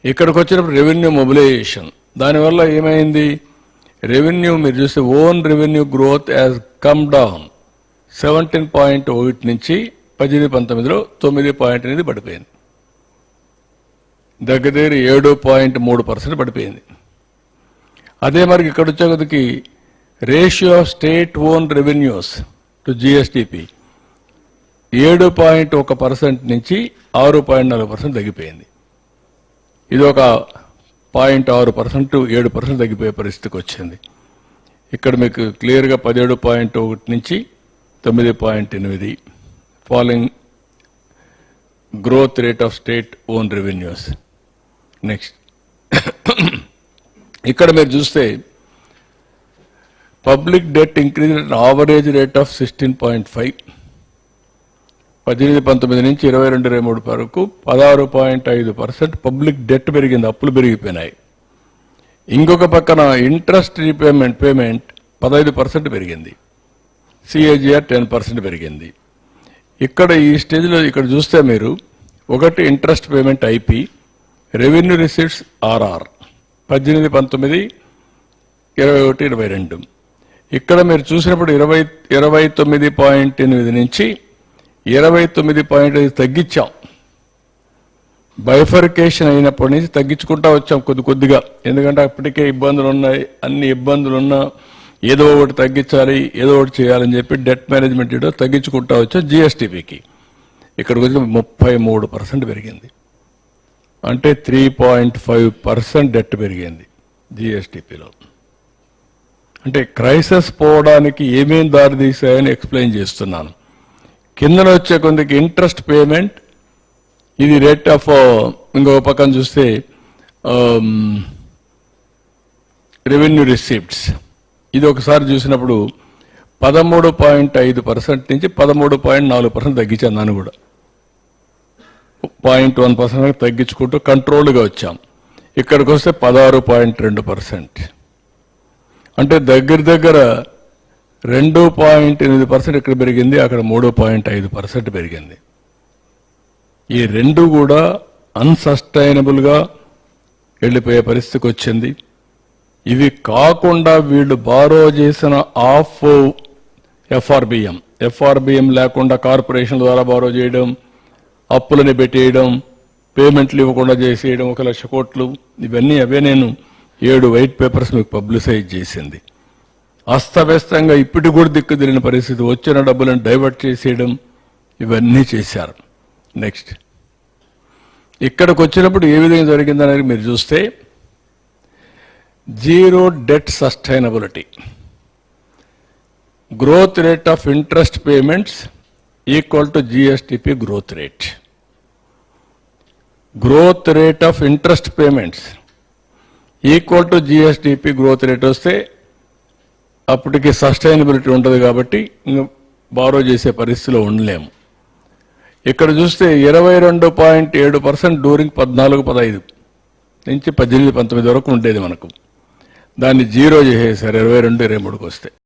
ఇక్కడికి వచ్చినప్పుడు revenue mobilisation, దానివల్ల ఏమైంది, రెవెన్యూ మీరు చూస్తే own revenue growth has come down 17.1 నుంచి 18-19లో 9.8 పడిపోయింది, దగ్గర 7.3% పడిపోయింది. అదే మరి ఇక్కడ వచ్చేకొద్దికి ratio of state own revenues to GSTP 7.1% నుంచి 6.4% తగ్గిపోయింది. ఇది ఒక 0.6% 7% తగ్గిపోయే పరిస్థితికి వచ్చింది. ఇక్కడ మీకు క్లియర్గా 17.1 నుంచి 9.8 following growth rate of state own revenues. Next ఇక్కడ మీరు చూస్తే public debt increase average rate of 16.5, 18-19 నుంచి 22-23 వరకు 16.5% పబ్లిక్ డెట్ పెరిగింది, అప్పులు పెరిగిపోయినాయి. ఇంకొక పక్కన ఇంట్రెస్ట్ రీపేమెంట్ 15% పెరిగింది, సిఏజిఆర్ 10% పెరిగింది. ఇక్కడ ఈ స్టేజ్లో ఇక్కడ చూస్తే మీరు ఒకటి interest payment IP, revenue receipts RR 18-19, 21-22. ఇక్కడ మీరు చూసినప్పుడు 29.8 నుంచి 29.5 తగ్గించాం. బైఫర్కేషన్ అయినప్పటి నుంచి తగ్గించుకుంటా వచ్చాం కొద్దిగా, ఎందుకంటే అప్పటికే ఇబ్బందులు ఉన్నాయి. అన్ని ఇబ్బందులున్నా ఏదో ఒకటి తగ్గించాలి, ఏదో ఒకటి చేయాలని చెప్పి డెట్ మేనేజ్మెంట్ తగ్గించుకుంటా వచ్చాం. జిఎస్టిపికి ఇక్కడికి వచ్చి 33% పెరిగింది, అంటే 3.5% డెట్ పెరిగింది జిఎస్టిపిలో. అంటే క్రైసిస్ పోవడానికి ఏమేం దారి తీసాయని ఎక్స్ప్లెయిన్ చేస్తున్నాను. కిందన వచ్చే కొందికి ఇంట్రెస్ట్ పేమెంట్, ఇది రేట్ ఆఫ్, ఇంకొక పక్కన చూస్తే రెవెన్యూ రిసీప్ట్స్, ఇది ఒకసారి చూసినప్పుడు 13.5% నుంచి 13.4% తగ్గించాను. దాన్ని కూడా 0.1% తగ్గించుకుంటూ కంట్రోల్గా వచ్చాం. ఇక్కడికి వస్తే 16.2%, అంటే దగ్గర 2.8% ఇక్కడ పెరిగింది, అక్కడ 3.5% పెరిగింది. ఈ రెండు కూడా అన్సస్టైనబుల్గా వెళ్ళిపోయే పరిస్థితికి వచ్చింది. ఇవి కాకుండా వీళ్ళు బారో చేసిన ఆఫ్ ఎఫ్ఆర్బిఎం లేకుండా కార్పొరేషన్ ద్వారా బారో చేయడం, అప్పులని పెట్టేయడం, పేమెంట్లు ఇవ్వకుండా చేసేయడం 1,00,000 కోట్లు, ఇవన్నీ అవే నేను 7 వైట్ పేపర్స్ మీకు పబ్లిసైజ్ చేసింది. అస్తవ్యస్తంగా ఇప్పటి కూడా దిక్కు తెలియని పరిస్థితి, వచ్చిన డబ్బులను డైవర్ట్ చేసేయడం, ఇవన్నీ చేశారు. నెక్స్ట్ ఇక్కడికి వచ్చినప్పుడు ఏ విధంగా జరిగిందనేది మీరు చూస్తే zero debt sustainability, growth rate of interest payments equal to GSTP growth rate. Growth rate of interest payments equal to GSTP growth rate వస్తే అప్పటికి సస్టైనబిలిటీ ఉంటుంది, కాబట్టి ఇంకా బారో చేసే పరిస్థితిలో ఉండలేము. ఇక్కడ చూస్తే 22.7% డ్యూరింగ్ 14-15 నుంచి 18-19 వరకు ఉండేది మనకు, దాన్ని జీరో చేసేసారు 22-23కి వస్తే.